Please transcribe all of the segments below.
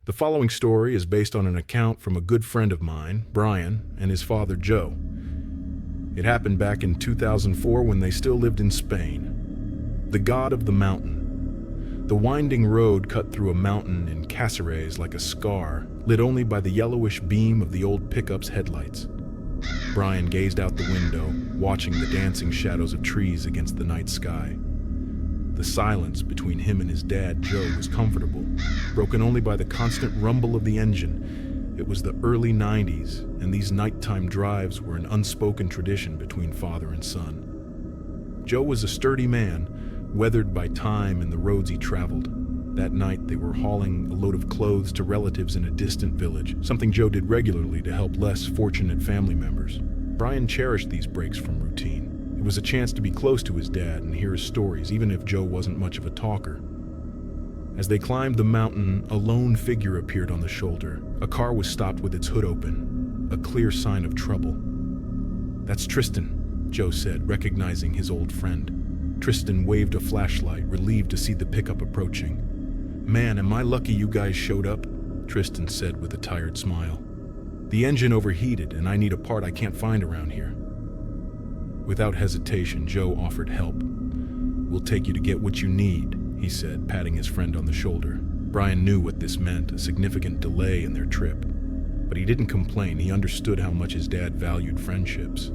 The following story is based on an account from a good friend of mine, Brian, and his father, Joe. It happened back in 2004 when they still lived in Spain. The God of the Mountain. The winding road cut through a mountain in Cáceres like a scar, lit only by the yellowish beam of the old pickup's headlights. Brian gazed out the window, watching the dancing shadows of trees against the night sky. The silence between him and his dad, Joe, was comfortable, broken only by the constant rumble of the engine. It was the early 90s, and these nighttime drives were an unspoken tradition between father and son. Joe was a sturdy man, weathered by time and the roads he traveled. That night, they were hauling a load of clothes to relatives in a distant village, something Joe did regularly to help less fortunate family members. Brian cherished these breaks from routine. It was a chance to be close to his dad and hear his stories, even if Joe wasn't much of a talker. As they climbed the mountain, a lone figure appeared on the shoulder. A car was stopped with its hood open, a clear sign of trouble. "That's Tristan," Joe said, recognizing his old friend. Tristan waved a flashlight, relieved to see the pickup approaching. "Man, am I lucky you guys showed up," Tristan said with a tired smile. "The engine overheated, and I need a part I can't find around here." Without hesitation, Joe offered help. "We'll take you to get what you need," he said, patting his friend on the shoulder. Brian knew what this meant, a significant delay in their trip. But he didn't complain. He understood how much his dad valued friendships.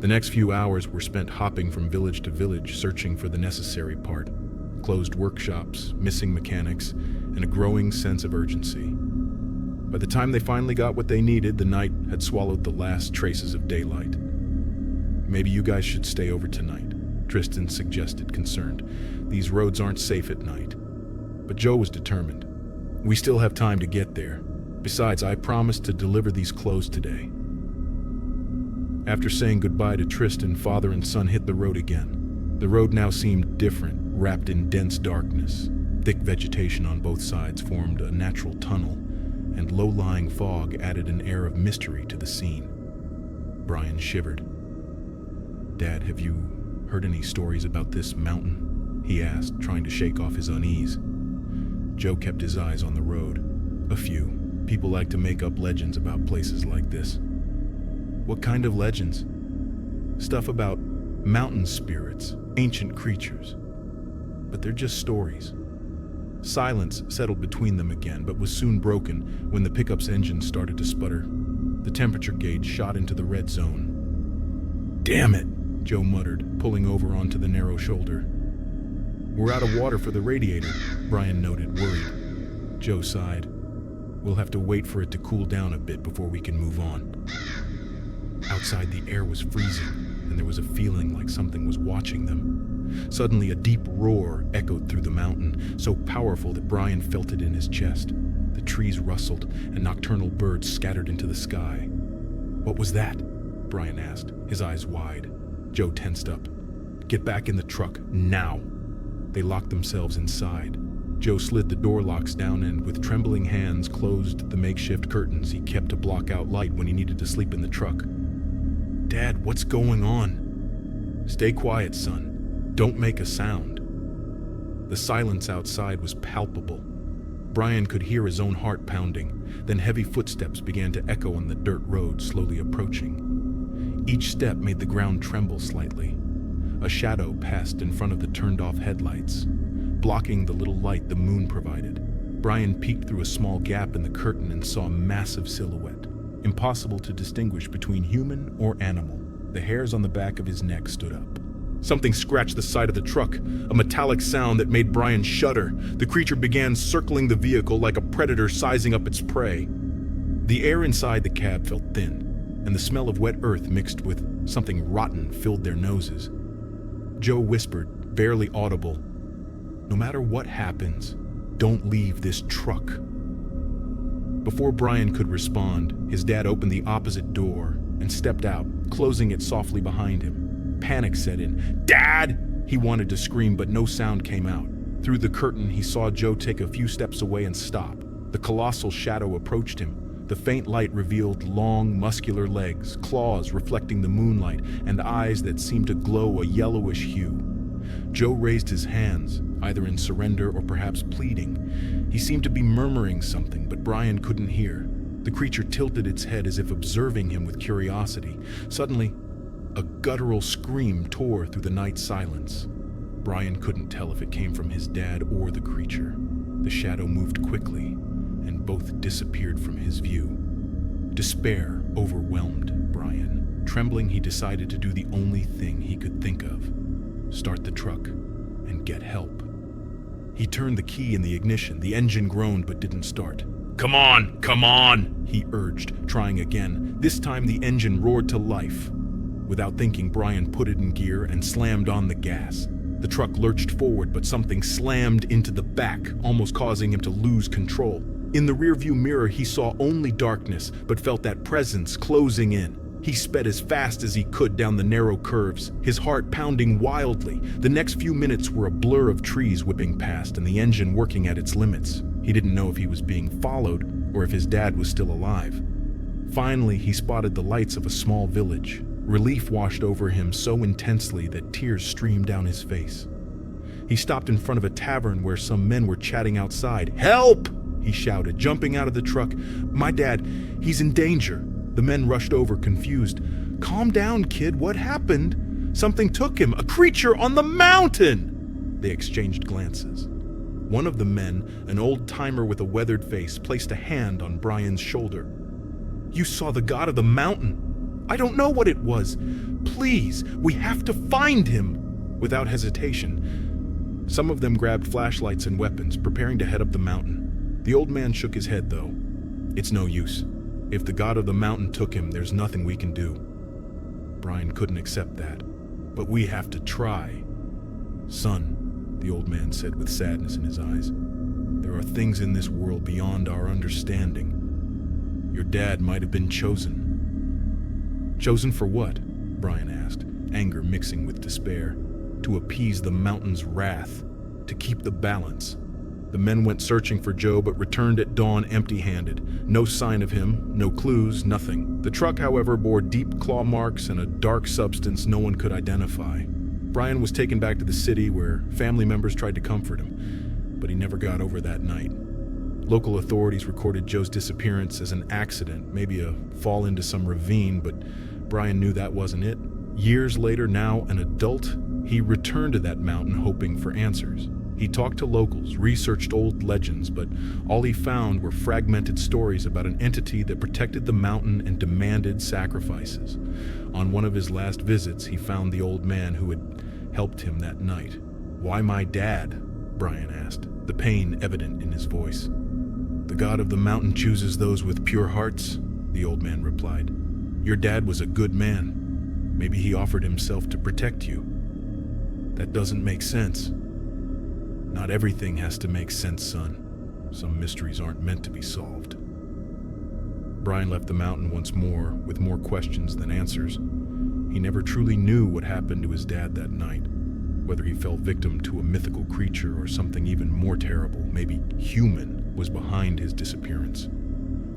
The next few hours were spent hopping from village to village, searching for the necessary part. Closed workshops, missing mechanics, and a growing sense of urgency. By the time they finally got what they needed, the night had swallowed the last traces of daylight. "Maybe you guys should stay over tonight," Tristan suggested, concerned. "These roads aren't safe at night." But Joe was determined. "We still have time to get there. Besides, I promised to deliver these clothes today." After saying goodbye to Tristan, father and son hit the road again. The road now seemed different, wrapped in dense darkness. Thick vegetation on both sides formed a natural tunnel, and low-lying fog added an air of mystery to the scene. Brian shivered. "Dad, have you heard any stories about this mountain?" he asked, trying to shake off his unease. Joe kept his eyes on the road. "A few. People like to make up legends about places like this." "What kind of legends?" "Stuff about mountain spirits, ancient creatures. But they're just stories." Silence settled between them again, but was soon broken when the pickup's engine started to sputter. The temperature gauge shot into the red zone. "Damn it," Joe muttered, pulling over onto the narrow shoulder. "We're out of water for the radiator," Brian noted, worried. Joe sighed. "We'll have to wait for it to cool down a bit before we can move on." Outside, the air was freezing, and there was a feeling like something was watching them. Suddenly, a deep roar echoed through the mountain, so powerful that Brian felt it in his chest. The trees rustled, and nocturnal birds scattered into the sky. "What was that?" Brian asked, his eyes wide. Joe tensed up. "Get back in the truck, now." They locked themselves inside. Joe slid the door locks down and, with trembling hands, closed the makeshift curtains he kept to block out light when he needed to sleep in the truck. "Dad, what's going on?" "Stay quiet, son. Don't make a sound." The silence outside was palpable. Brian could hear his own heart pounding. Then heavy footsteps began to echo on the dirt road, slowly approaching. Each step made the ground tremble slightly. A shadow passed in front of the turned-off headlights, blocking the little light the moon provided. Brian peeked through a small gap in the curtain and saw a massive silhouette, impossible to distinguish between human or animal. The hairs on the back of his neck stood up. Something scratched the side of the truck, a metallic sound that made Brian shudder. The creature began circling the vehicle like a predator sizing up its prey. The air inside the cab felt thin, and the smell of wet earth mixed with something rotten filled their noses. Joe whispered, barely audible, "No matter what happens, don't leave this truck." Before Brian could respond, his dad opened the opposite door and stepped out, closing it softly behind him. Panic set in. "Dad!" He wanted to scream, but no sound came out. Through the curtain, he saw Joe take a few steps away and stop. The colossal shadow approached him. The faint light revealed long, muscular legs, claws reflecting the moonlight, and eyes that seemed to glow a yellowish hue. Joe raised his hands, either in surrender or perhaps pleading. He seemed to be murmuring something, but Brian couldn't hear. The creature tilted its head as if observing him with curiosity. Suddenly, a guttural scream tore through the night silence. Brian couldn't tell if it came from his dad or the creature. The shadow moved quickly, and both disappeared from his view. Despair overwhelmed Brian. Trembling, he decided to do the only thing he could think of: start the truck and get help. He turned the key in the ignition. The engine groaned but didn't start. "Come on, come on," he urged, trying again. This time the engine roared to life. Without thinking, Brian put it in gear and slammed on the gas. The truck lurched forward, but something slammed into the back, almost causing him to lose control. In the rearview mirror, he saw only darkness, but felt that presence closing in. He sped as fast as he could down the narrow curves, his heart pounding wildly. The next few minutes were a blur of trees whipping past and the engine working at its limits. He didn't know if he was being followed or if his dad was still alive. Finally, he spotted the lights of a small village. Relief washed over him so intensely that tears streamed down his face. He stopped in front of a tavern where some men were chatting outside. "Help!" he shouted, jumping out of the truck. "My dad, he's in danger." The men rushed over, confused. "Calm down, kid. What happened?" "Something took him. A creature on the mountain!" They exchanged glances. One of the men, an old-timer with a weathered face, placed a hand on Brian's shoulder. "You saw the god of the mountain." "I don't know what it was. Please, we have to find him." Without hesitation, some of them grabbed flashlights and weapons, preparing to head up the mountain. The old man shook his head, though. "It's no use. If the god of the mountain took him, there's nothing we can do." Brian couldn't accept that. "But we have to try." "Son," the old man said with sadness in his eyes, "there are things in this world beyond our understanding. Your dad might have been chosen." "Chosen for what?" Brian asked, anger mixing with despair. "To appease the mountain's wrath, to keep the balance." The men went searching for Joe, but returned at dawn empty-handed. No sign of him, no clues, nothing. The truck, however, bore deep claw marks and a dark substance no one could identify. Brian was taken back to the city, where family members tried to comfort him, but he never got over that night. Local authorities recorded Joe's disappearance as an accident, maybe a fall into some ravine, but Brian knew that wasn't it. Years later, now an adult, he returned to that mountain hoping for answers. He talked to locals, researched old legends, but all he found were fragmented stories about an entity that protected the mountain and demanded sacrifices. On one of his last visits, he found the old man who had helped him that night. "Why my dad?" Brian asked, the pain evident in his voice. "The god of the mountain chooses those with pure hearts," the old man replied. "Your dad was a good man. Maybe he offered himself to protect you." "That doesn't make sense." "Not everything has to make sense, son. Some mysteries aren't meant to be solved." Brian left the mountain once more, with more questions than answers. He never truly knew what happened to his dad that night, whether he fell victim to a mythical creature or something even more terrible, maybe human, was behind his disappearance.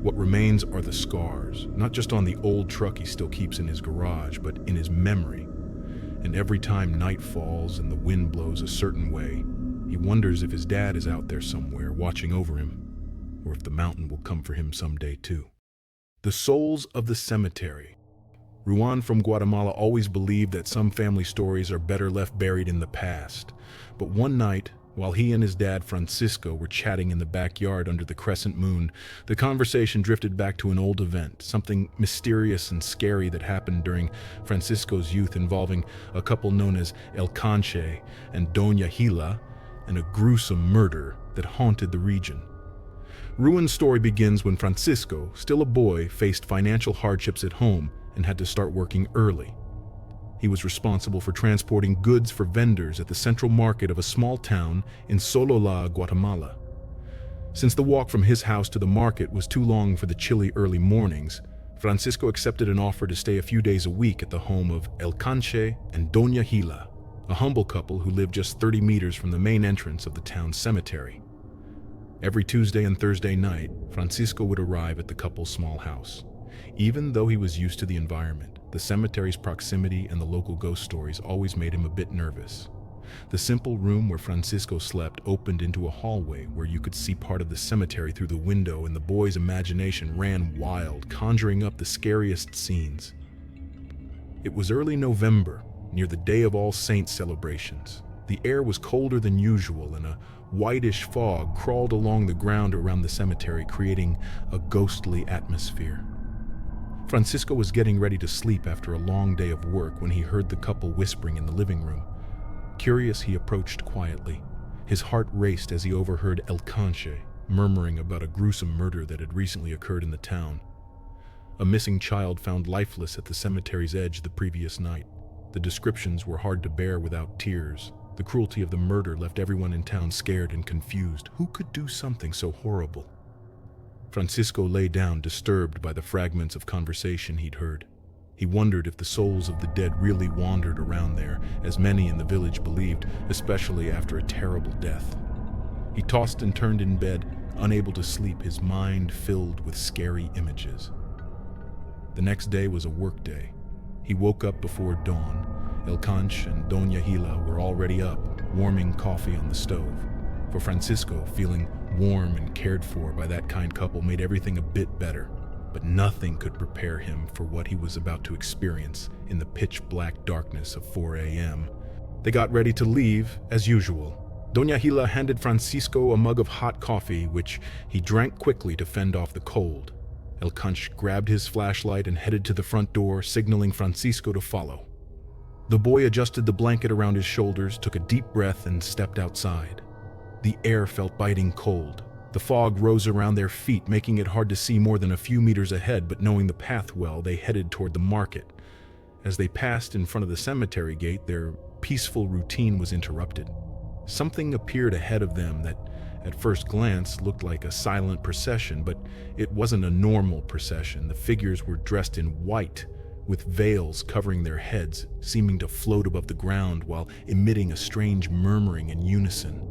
What remains are the scars, not just on the old truck he still keeps in his garage, but in his memory. And every time night falls and the wind blows a certain way, he wonders if his dad is out there somewhere watching over him, or if the mountain will come for him someday too. The souls of the cemetery. Ruan from Guatemala always believed that some family stories are better left buried in the past. But one night, while he and his dad Francisco were chatting in the backyard under the crescent moon, the conversation drifted back to an old event, something mysterious and scary that happened during Francisco's youth, involving a couple known as El Canche and Doña Gila, and a gruesome murder that haunted the region. Ruan's story begins when Francisco, still a boy, faced financial hardships at home and had to start working early. He was responsible for transporting goods for vendors at the central market of a small town in Sololá, Guatemala. Since the walk from his house to the market was too long for the chilly early mornings, Francisco accepted an offer to stay a few days a week at the home of El Canche and Doña Gila, a humble couple who lived just 30 meters from the main entrance of the town's cemetery. Every Tuesday and Thursday night, Francisco would arrive at the couple's small house. Even though he was used to the environment, the cemetery's proximity and the local ghost stories always made him a bit nervous. The simple room where Francisco slept opened into a hallway where you could see part of the cemetery through the window, and the boy's imagination ran wild, conjuring up the scariest scenes. It was early November, near the Day of All Saints celebrations. The air was colder than usual, and a whitish fog crawled along the ground around the cemetery, creating a ghostly atmosphere. Francisco was getting ready to sleep after a long day of work when he heard the couple whispering in the living room. Curious, he approached quietly. His heart raced as he overheard El Canche murmuring about a gruesome murder that had recently occurred in the town. A missing child found lifeless at the cemetery's edge the previous night. The descriptions were hard to bear without tears. The cruelty of the murder left everyone in town scared and confused. Who could do something so horrible? Francisco lay down, disturbed by the fragments of conversation he'd heard. He wondered if the souls of the dead really wandered around there, as many in the village believed, especially after a terrible death. He tossed and turned in bed, unable to sleep, his mind filled with scary images. The next day was a work day. He woke up before dawn. El Canche and Doña Gila were already up, warming coffee on the stove. For Francisco, feeling warm and cared for by that kind couple made everything a bit better, but nothing could prepare him for what he was about to experience in the pitch-black darkness of 4 a.m. They got ready to leave, as usual. Doña Gila handed Francisco a mug of hot coffee, which he drank quickly to fend off the cold. El Canche grabbed his flashlight and headed to the front door, signaling Francisco to follow. The boy adjusted the blanket around his shoulders, took a deep breath, and stepped outside. The air felt biting cold. The fog rose around their feet, making it hard to see more than a few meters ahead, but knowing the path well, they headed toward the market. As they passed in front of the cemetery gate, their peaceful routine was interrupted. Something appeared ahead of them that, at first glance, looked like a silent procession, but it wasn't a normal procession. The figures were dressed in white, with veils covering their heads, seeming to float above the ground while emitting a strange murmuring in unison.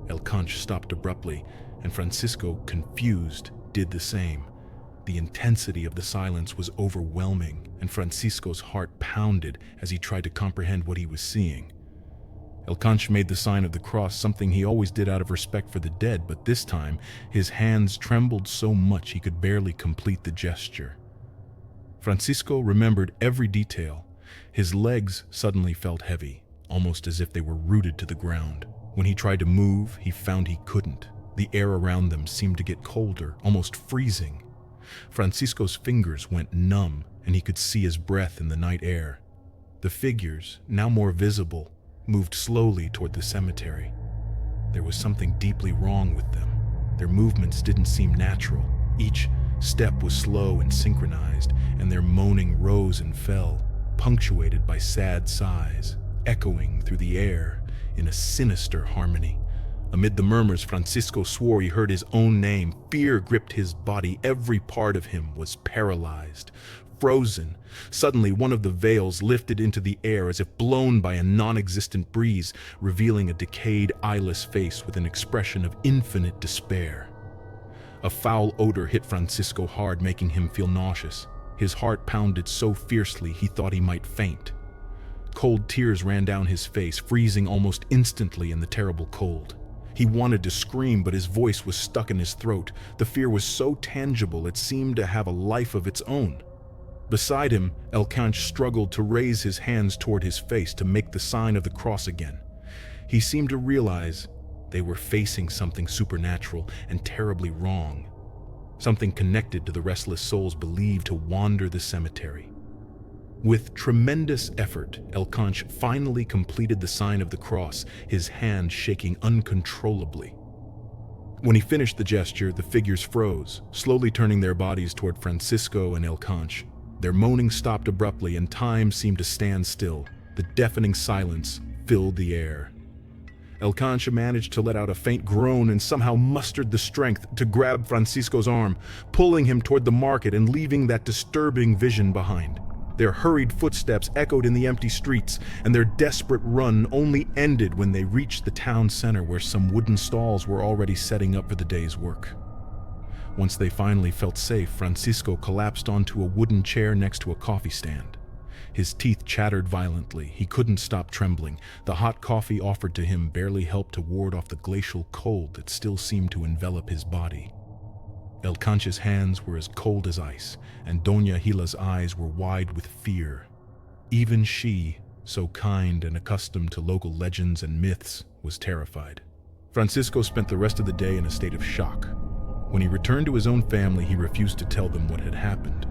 El Canche stopped abruptly, and Francisco, confused, did the same. The intensity of the silence was overwhelming, and Francisco's heart pounded as he tried to comprehend what he was seeing. El Canche made the sign of the cross, something he always did out of respect for the dead, but this time his hands trembled so much he could barely complete the gesture. Francisco remembered every detail. His legs suddenly felt heavy, almost as if they were rooted to the ground. When he tried to move, he found he couldn't. The air around them seemed to get colder, almost freezing. Francisco's fingers went numb, and he could see his breath in the night air. The figures, now more visible, moved slowly toward the cemetery. There was something deeply wrong with them. Their movements didn't seem natural. Each step was slow and synchronized, and their moaning rose and fell, punctuated by sad sighs, echoing through the air in a sinister harmony. Amid the murmurs, Francisco swore he heard his own name. Fear gripped his body. Every part of him was paralyzed, frozen. Suddenly, one of the veils lifted into the air as if blown by a non-existent breeze, revealing a decayed, eyeless face with an expression of infinite despair. A foul odor hit Francisco hard, making him feel nauseous. His heart pounded so fiercely he thought he might faint. Cold tears ran down his face, freezing almost instantly in the terrible cold. He wanted to scream, but his voice was stuck in his throat. The fear was so tangible it seemed to have a life of its own. Beside him, El Canche struggled to raise his hands toward his face to make the sign of the cross again. He seemed to realize they were facing something supernatural and terribly wrong, something connected to the restless souls believed to wander the cemetery. With tremendous effort, El Canche finally completed the sign of the cross, his hand shaking uncontrollably. When he finished the gesture, the figures froze, slowly turning their bodies toward Francisco and El Canche. Their moaning stopped abruptly, and time seemed to stand still. The deafening silence filled the air. El Canche managed to let out a faint groan and somehow mustered the strength to grab Francisco's arm, pulling him toward the market and leaving that disturbing vision behind. Their hurried footsteps echoed in the empty streets, and their desperate run only ended when they reached the town center, where some wooden stalls were already setting up for the day's work. Once they finally felt safe, Francisco collapsed onto a wooden chair next to a coffee stand. His teeth chattered violently. He couldn't stop trembling. The hot coffee offered to him barely helped to ward off the glacial cold that still seemed to envelop his body. El Cancha's hands were as cold as ice, and Doña Gila's eyes were wide with fear. Even she, so kind and accustomed to local legends and myths, was terrified. Francisco spent the rest of the day in a state of shock. When he returned to his own family, he refused to tell them what had happened.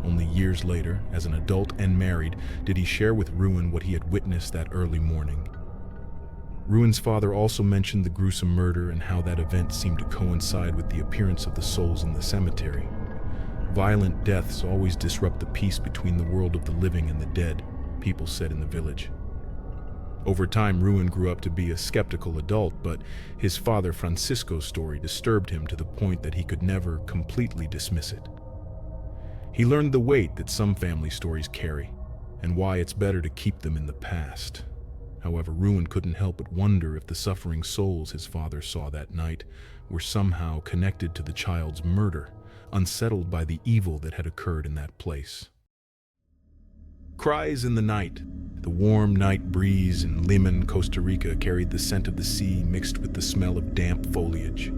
Only years later, as an adult and married, did he share with Ruin what he had witnessed that early morning. Ruin's father also mentioned the gruesome murder and how that event seemed to coincide with the appearance of the souls in the cemetery. Violent deaths always disrupt the peace between the world of the living and the dead, people said in the village. Over time, Ruin grew up to be a skeptical adult, but his father Francisco's story disturbed him to the point that he could never completely dismiss it. He learned the weight that some family stories carry, and why it's better to keep them in the past. However, Ruin couldn't help but wonder if the suffering souls his father saw that night were somehow connected to the child's murder, unsettled by the evil that had occurred in that place. Cries in the night. The warm night breeze in Limon, Costa Rica carried the scent of the sea mixed with the smell of damp foliage.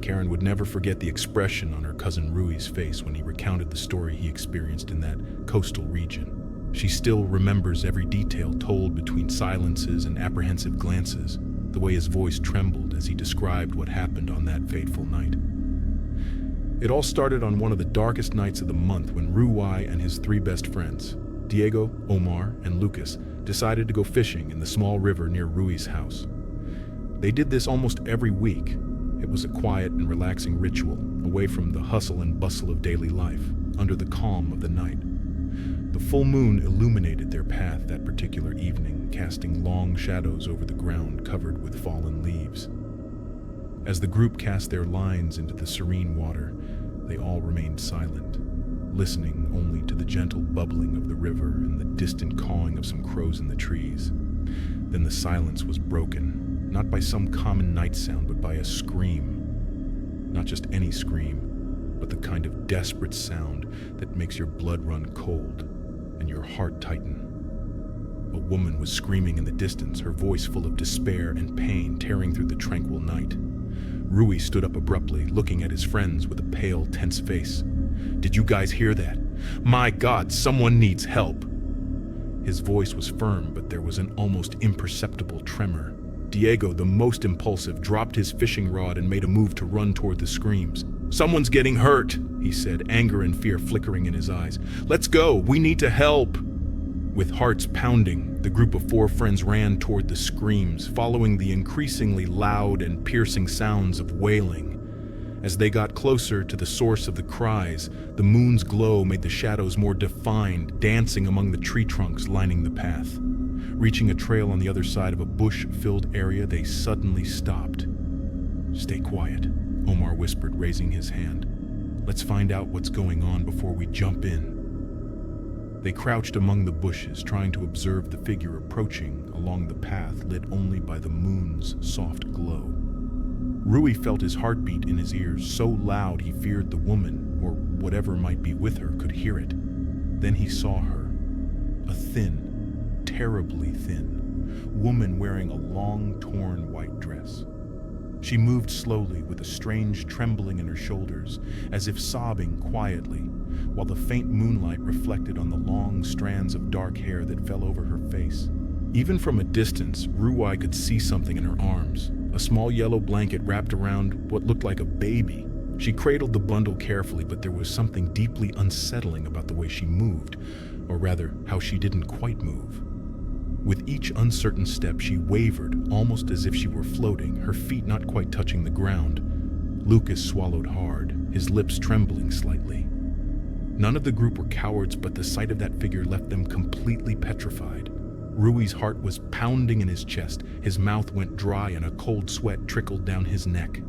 Karen would never forget the expression on her cousin Rui's face when he recounted the story he experienced in that coastal region. She still remembers every detail told between silences and apprehensive glances, the way his voice trembled as he described what happened on that fateful night. It all started on one of the darkest nights of the month when Rui and his three best friends, Diego, Omar, and Lucas, decided to go fishing in the small river near Rui's house. They did this almost every week. It was a quiet and relaxing ritual, away from the hustle and bustle of daily life, under the calm of the night. The full moon illuminated their path that particular evening, casting long shadows over the ground covered with fallen leaves. As the group cast their lines into the serene water, they all remained silent, listening only to the gentle bubbling of the river and the distant cawing of some crows in the trees. Then the silence was broken, not by some common night sound, but by a scream. Not just any scream, but the kind of desperate sound that makes your blood run cold and your heart tighten. A woman was screaming in the distance, her voice full of despair and pain tearing through the tranquil night. Rui stood up abruptly, looking at his friends with a pale, tense face. "Did you guys hear that? My God, someone needs help!" His voice was firm, but there was an almost imperceptible tremor. Diego, the most impulsive, dropped his fishing rod and made a move to run toward the screams. "Someone's getting hurt," he said, anger and fear flickering in his eyes. "Let's go, we need to help!" With hearts pounding, the group of four friends ran toward the screams, following the increasingly loud and piercing sounds of wailing. As they got closer to the source of the cries, the moon's glow made the shadows more defined, dancing among the tree trunks lining the path. Reaching a trail on the other side of a bush-filled area, they suddenly stopped. "Stay quiet," Omar whispered, raising his hand. "Let's find out what's going on before we jump in." They crouched among the bushes, trying to observe the figure approaching along the path lit only by the moon's soft glow. Rui felt his heartbeat in his ears, so loud he feared the woman, or whatever might be with her, could hear it. Then he saw her. A thin, terribly thin, woman wearing a long, torn white dress. She moved slowly with a strange trembling in her shoulders, as if sobbing quietly, while the faint moonlight reflected on the long strands of dark hair that fell over her face. Even from a distance, Rui could see something in her arms, a small yellow blanket wrapped around what looked like a baby. She cradled the bundle carefully, but there was something deeply unsettling about the way she moved, or rather, how she didn't quite move. With each uncertain step, she wavered, almost as if she were floating, her feet not quite touching the ground. Lucas swallowed hard, his lips trembling slightly. None of the group were cowards, but the sight of that figure left them completely petrified. Rui's heart was pounding in his chest, his mouth went dry and a cold sweat trickled down his neck.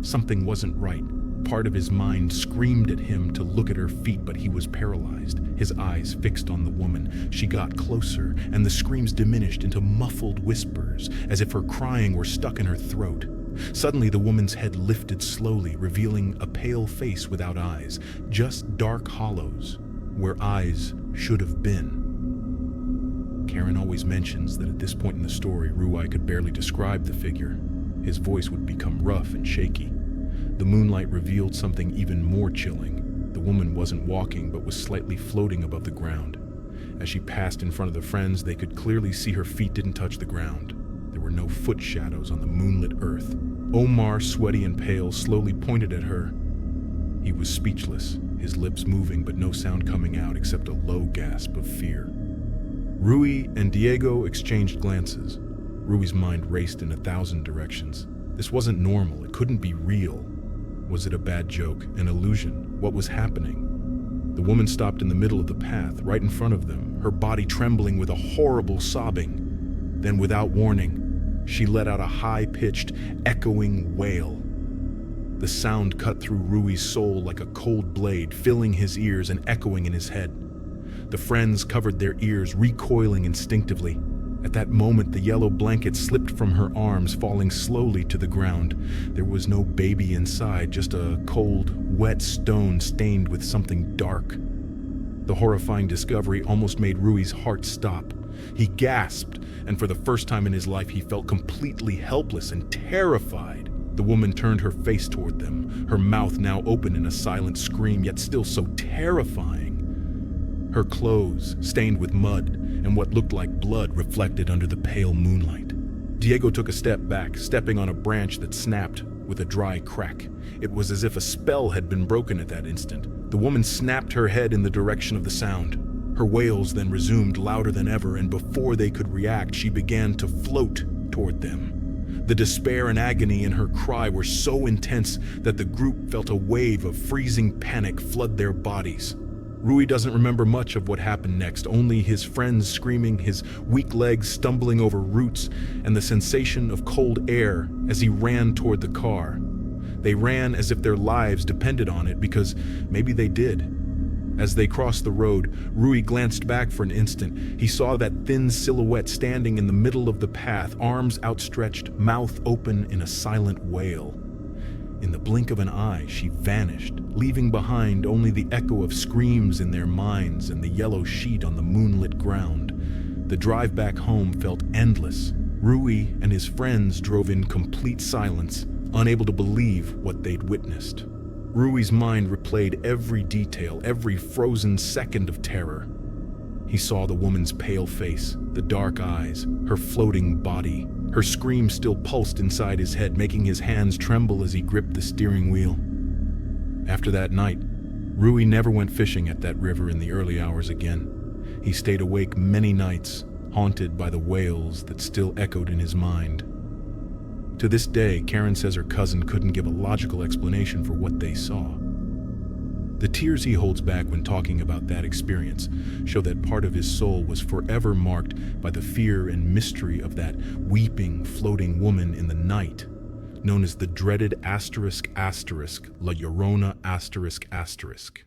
Something wasn't right. Part of his mind screamed at him to look at her feet, but he was paralyzed, his eyes fixed on the woman. She got closer, and the screams diminished into muffled whispers, as if her crying were stuck in her throat. Suddenly, the woman's head lifted slowly, revealing a pale face without eyes, just dark hollows, where eyes should have been. Karen always mentions that at this point in the story, Ruai could barely describe the figure. His voice would become rough and shaky. The moonlight revealed something even more chilling. The woman wasn't walking, but was slightly floating above the ground. As she passed in front of the friends, they could clearly see her feet didn't touch the ground. There were no foot shadows on the moonlit earth. Omar, sweaty and pale, slowly pointed at her. He was speechless, his lips moving but no sound coming out except a low gasp of fear. Rui and Diego exchanged glances. Rui's mind raced in 1,000 directions. This wasn't normal. It couldn't be real. Was it a bad joke, an illusion? What was happening? The woman stopped in the middle of the path, right in front of them, her body trembling with a horrible sobbing. Then, without warning, she let out a high-pitched, echoing wail. The sound cut through Rui's soul like a cold blade, filling his ears and echoing in his head. The friends covered their ears, recoiling instinctively. At that moment, the yellow blanket slipped from her arms, falling slowly to the ground. There was no baby inside, just a cold, wet stone stained with something dark. The horrifying discovery almost made Rui's heart stop. He gasped, and for the first time in his life, he felt completely helpless and terrified. The woman turned her face toward them, her mouth now open in a silent scream, yet still so terrifying. Her clothes, stained with mud, and what looked like blood reflected under the pale moonlight. Diego took a step back, stepping on a branch that snapped with a dry crack. It was as if a spell had been broken at that instant. The woman snapped her head in the direction of the sound. Her wails then resumed louder than ever, and before they could react, she began to float toward them. The despair and agony in her cry were so intense that the group felt a wave of freezing panic flood their bodies. Rui doesn't remember much of what happened next, only his friends screaming, his weak legs stumbling over roots, and the sensation of cold air as he ran toward the car. They ran as if their lives depended on it, because maybe they did. As they crossed the road, Rui glanced back for an instant. He saw that thin silhouette standing in the middle of the path, arms outstretched, mouth open in a silent wail. In the blink of an eye, she vanished, leaving behind only the echo of screams in their minds and the yellow sheet on the moonlit ground. The drive back home felt endless. Rui and his friends drove in complete silence, unable to believe what they'd witnessed. Rui's mind replayed every detail, every frozen second of terror. He saw the woman's pale face, the dark eyes, her floating body. Her scream still pulsed inside his head, making his hands tremble as he gripped the steering wheel. After that night, Rui never went fishing at that river in the early hours again. He stayed awake many nights, haunted by the wails that still echoed in his mind. To this day, Karen says her cousin couldn't give a logical explanation for what they saw. The tears he holds back when talking about that experience show that part of his soul was forever marked by the fear and mystery of that weeping, floating woman in the night, known as the dreaded ***, La Llorona ***.